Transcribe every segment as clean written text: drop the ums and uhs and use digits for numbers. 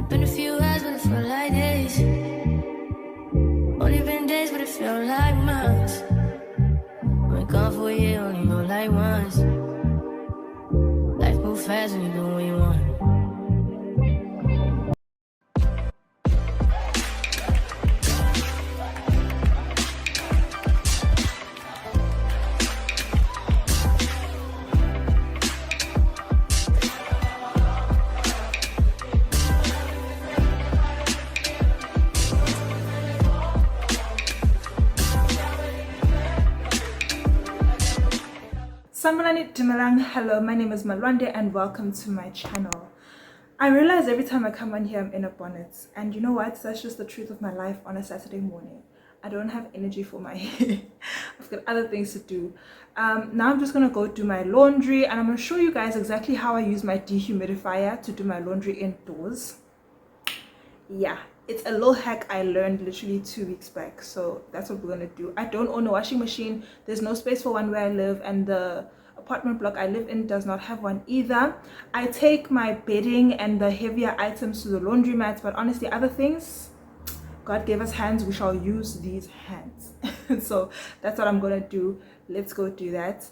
Been a few hours, but it felt like days. Only been days, but it felt like months. Been gone for a year, only know like once. Life moves fast when you do what you want. Hello, my name is Malwande and welcome to my channel. I realize every time I come on here I'm in a bonnet, and you know what, that's just the truth of my life on a Saturday morning. I don't have energy for my hair. I've got other things to do. Now I'm just gonna go do my laundry, and I'm gonna show you guys exactly how I use my dehumidifier to do my laundry indoors. Yeah, it's a little hack I learned literally 2 weeks back, so that's what we're gonna do. I don't own a washing machine. There's no space for one where I live, and the apartment block I live in does not have one either. I take my bedding and the heavier items to the laundromat, but honestly, other things, God gave us hands, we shall use these hands. So that's what I'm gonna do. Let's go do that.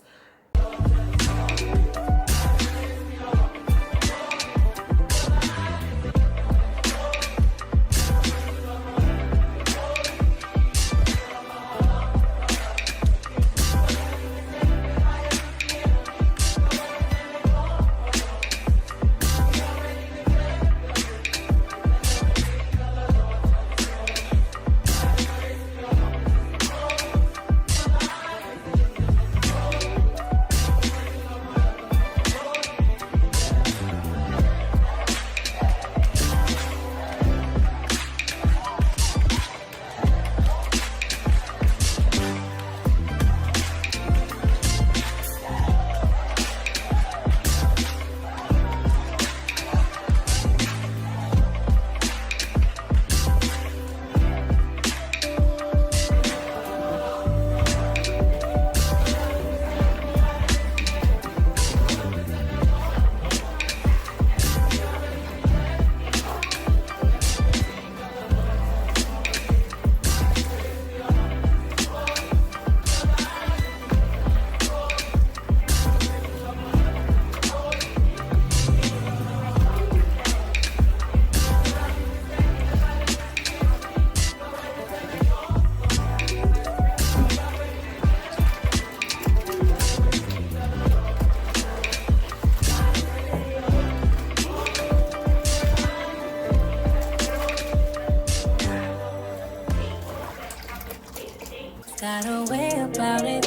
Got a way about it,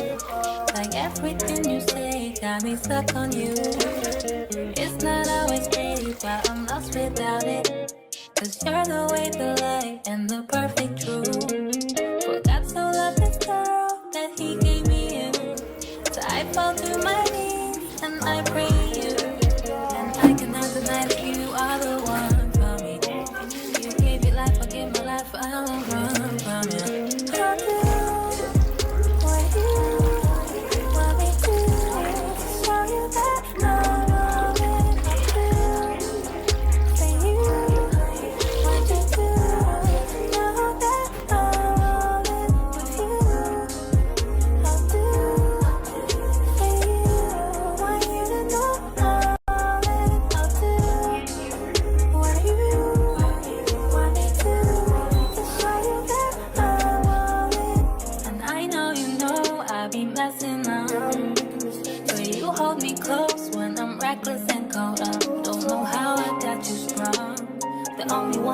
like everything you say got me stuck on you. It's not always pretty, but I'm lost without it. Cause you're the way, the light, and the perfect truth. Forgot to love this girl that he gave me you. So I fall to my knees and I pray you. And I cannot deny that you are the one for me. You gave me life, I gave my life, I won't run from you. I do.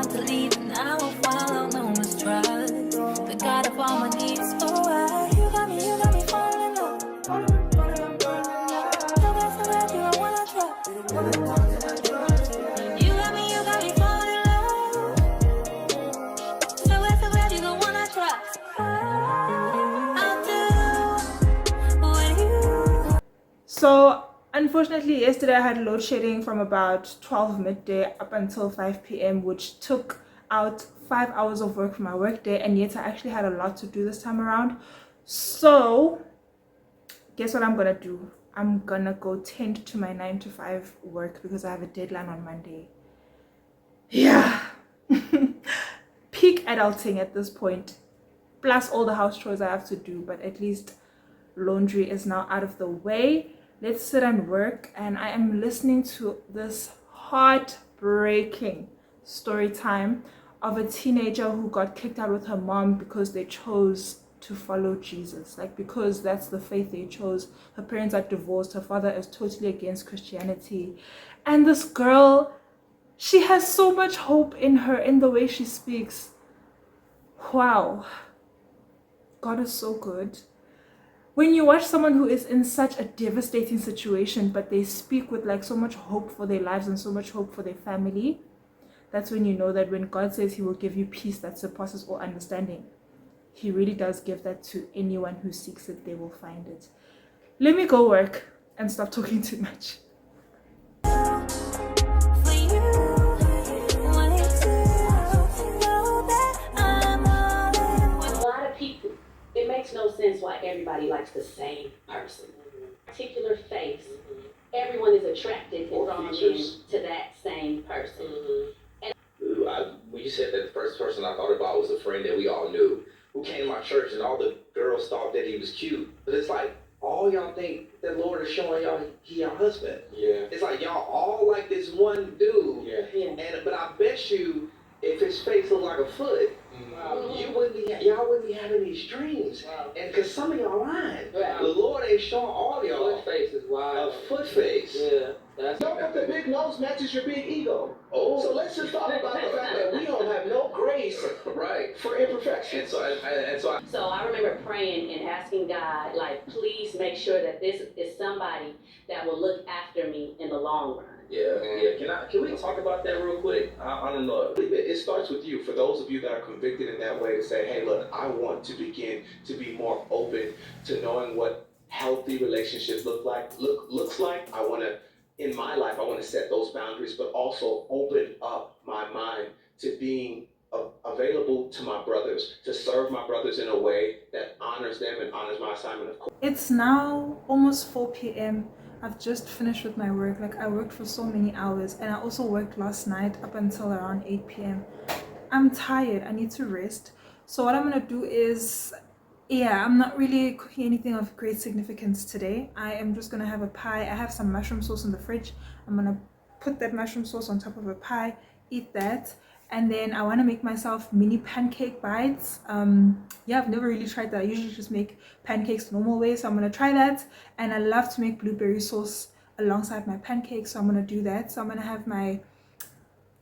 To leave and I will follow, no mistrust. The God of all my needs, alright. You got me falling in love. So bad, you don't wanna trust. You got me falling in love. So bad, you don't wanna trust. I'll do what you. So unfortunately, yesterday I had load shedding from about 12 midday up until 5 p.m, which took out 5 hours of work from my work day, and yet I actually had a lot to do this time around. So guess what I'm gonna do? I'm gonna go tend to my 9 to 5 work because I have a deadline on Monday. Yeah, peak adulting at this point, plus all the house chores I have to do, but at least laundry is now out of the way. Let's sit and work. And I am listening to this heartbreaking story time of a teenager who got kicked out with her mom because they chose to follow Jesus, like because that's the faith they chose. Her parents are divorced, her father is totally against Christianity, and this girl, she has so much hope in her, in the way she speaks. Wow, God is so good. When you watch someone who is in such a devastating situation, but they speak with like so much hope for their lives and so much hope for their family, that's when you know that when God says he will give you peace that surpasses all understanding, he really does give that to anyone who seeks it. They will find it. Let me go work and stop talking too much. It makes no sense why everybody likes the same person. Particular face, everyone is attracted and drawn to that same person. When you said that, the first person I thought about was a friend that we all knew who came to my church, and all the girls thought that he was cute. But it's like, all y'all think that Lord is showing y'all he your husband. Yeah. It's like y'all all like this one dude. Yeah. But I bet you, if his face looked like a foot, y'all wouldn't be having these dreams. Wow. And because some of y'all lying. Right. The Lord ain't showing all y'all. Foot face is wild. A foot face. Yeah. Know that the big nose matches your big ego. Oh. So let's just talk about the fact that we don't have no grace right for imperfection. So I remember praying and asking God, like, please make sure that this is somebody that will look after me in the long run. Yeah. Can we talk about that real quick? I don't know. It starts with you. For those of you that are convicted in that way, to say, hey, look, I want to begin to be more open to knowing what healthy relationships looks like. I want to, in my life, I want to set those boundaries, but also open up my mind to being available to my brothers, to serve my brothers in a way that honors them and honors my assignment of course. It's now almost 4 p.m. I've just finished with my work. Like, I worked for so many hours, and I also worked last night up until around 8 p.m. I'm tired. I need to rest. So what I'm gonna do is, I'm not really cooking anything of great significance today. I am just gonna have a pie. I have some mushroom sauce in the fridge. I'm gonna put that mushroom sauce on top of a pie, eat that, and then I want to make myself mini pancake bites. I've never really tried that. I usually just make pancakes the normal way, so I'm gonna try that. And I love to make blueberry sauce alongside my pancakes, so I'm gonna do that. So I'm gonna have my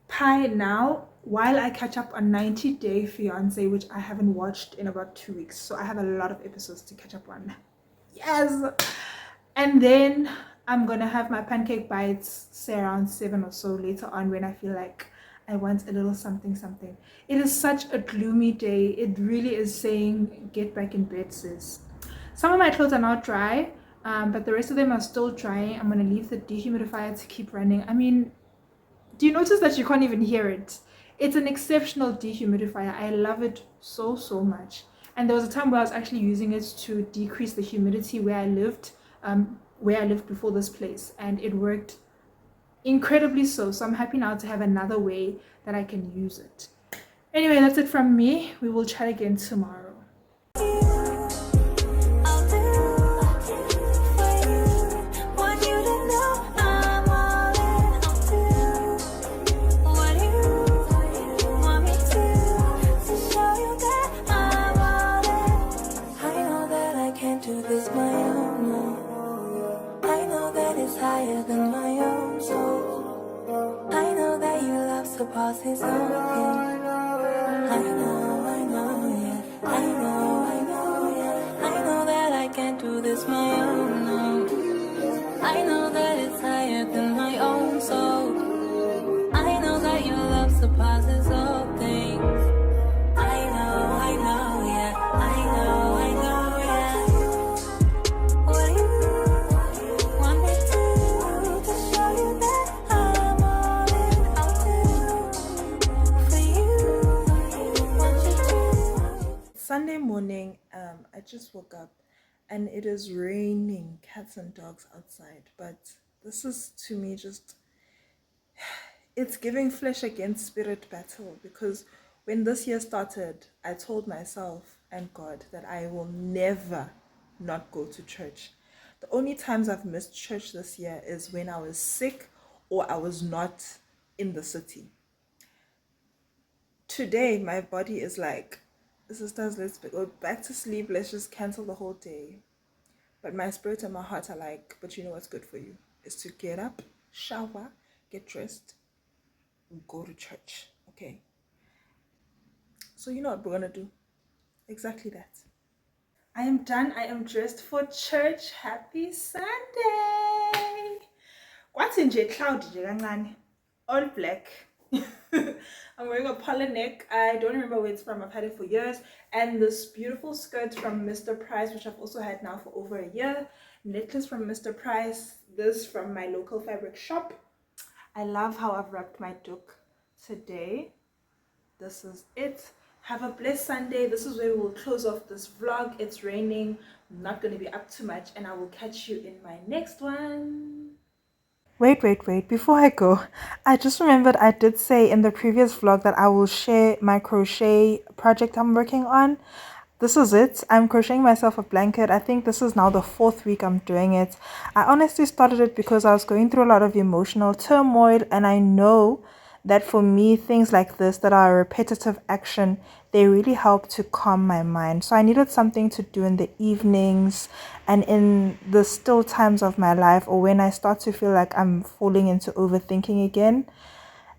pie now while I catch up on 90 Day Fiance, which I haven't watched in about 2 weeks. So I have a lot of episodes to catch up on. Yes. And then I'm gonna have my pancake bites, say around 7 or so later on, when I feel like I want a little something. It is such a gloomy day. It really is saying get back in bed, sis. Some of my clothes are now dry, but the rest of them are still drying. I'm gonna leave the dehumidifier to keep running. I mean, do you notice that you can't even hear it? It's an exceptional dehumidifier. I love it so much. And there was a time where I was actually using it to decrease the humidity where I lived before this place, and it worked incredibly so I'm happy now to have another way that I can use it. Anyway, that's it from me. We will chat again tomorrow. Higher than my own soul. I know that your love surpasses all things. I know, yeah. I know, yeah. I know that I can't do this my own, no. I know that it's higher than my own soul. I know that your love surpasses all things. I know, yeah. I know, yeah. What do you want me to show you that I'm all in? I'll do for you what you do. Sunday morning, I just woke up and it is raining cats and dogs outside, but this is, to me, just, it's giving flesh against spirit battle, because When this year started, I told myself and God that I will never not go to church. The only times I've missed church this year is when I was sick or I was not in the city. Today, my body is like, sisters, let's go back to sleep. Let's just cancel the whole day. But my spirit and my heart are like, but you know what's good for you is to get up, shower, get dressed, go to church. Okay. So you know what we're gonna do? Exactly that. I am done. I am dressed for church. Happy Sunday. What's in J cloud? All black. I'm wearing a polo neck. I don't remember where it's from. I've had it for years. And this beautiful skirt from Mr. Price, which I've also had now for over a year. Necklace from Mr. Price. This from my local fabric shop. I love how I've wrapped my doek today. This is it. Have a blessed Sunday. This is where we will close off this vlog. It's raining. I'm not going to be up too much, and I will catch you in my next one. Wait. Before I go, I just remembered I did say in the previous vlog that I will share my crochet project I'm working on. This is it. I'm crocheting myself a blanket. I think this is now the 4th week I'm doing it. I honestly started it because I was going through a lot of emotional turmoil, and I know that for me, things like this that are a repetitive action, they really help to calm my mind. So I needed something to do in the evenings and in the still times of my life, or when I start to feel like I'm falling into overthinking again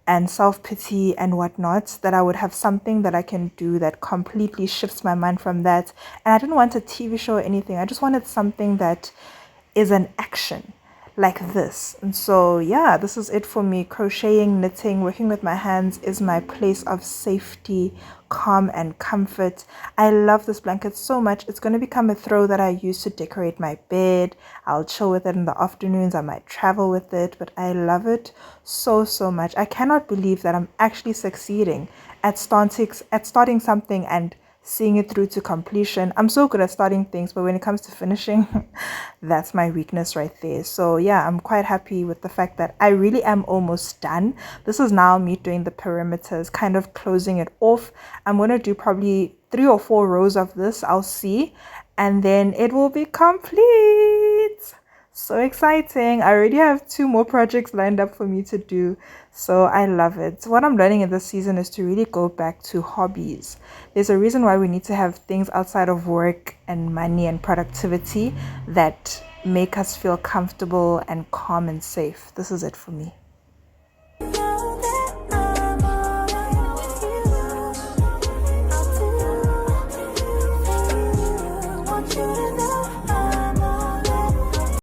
and self-pity and whatnot, that I would have something that I can do that completely shifts my mind from that. And I didn't want a TV show or anything. I just wanted something that is an action like this. And so yeah, this is it for me. Crocheting, knitting, working with my hands is my place of safety, calm and comfort. I love this blanket so much. It's going to become a throw that I use to decorate my bed. I'll chill with it in the afternoons. I might travel with it, but I love it so much. I cannot believe that I'm actually succeeding at starting something and seeing it through to completion. I'm so good at starting things, but when it comes to finishing, that's my weakness right there. So yeah, I'm quite happy with the fact that I really am almost done. This is now me doing the perimeters, kind of closing it off. I'm going to do probably 3 or 4 rows of this, I'll see, and then it will be complete. So exciting. I already have 2 more projects lined up for me to do, so I love it. What I'm learning in this season is to really go back to hobbies. There's a reason why we need to have things outside of work and money and productivity that make us feel comfortable and calm and safe. This is it for me.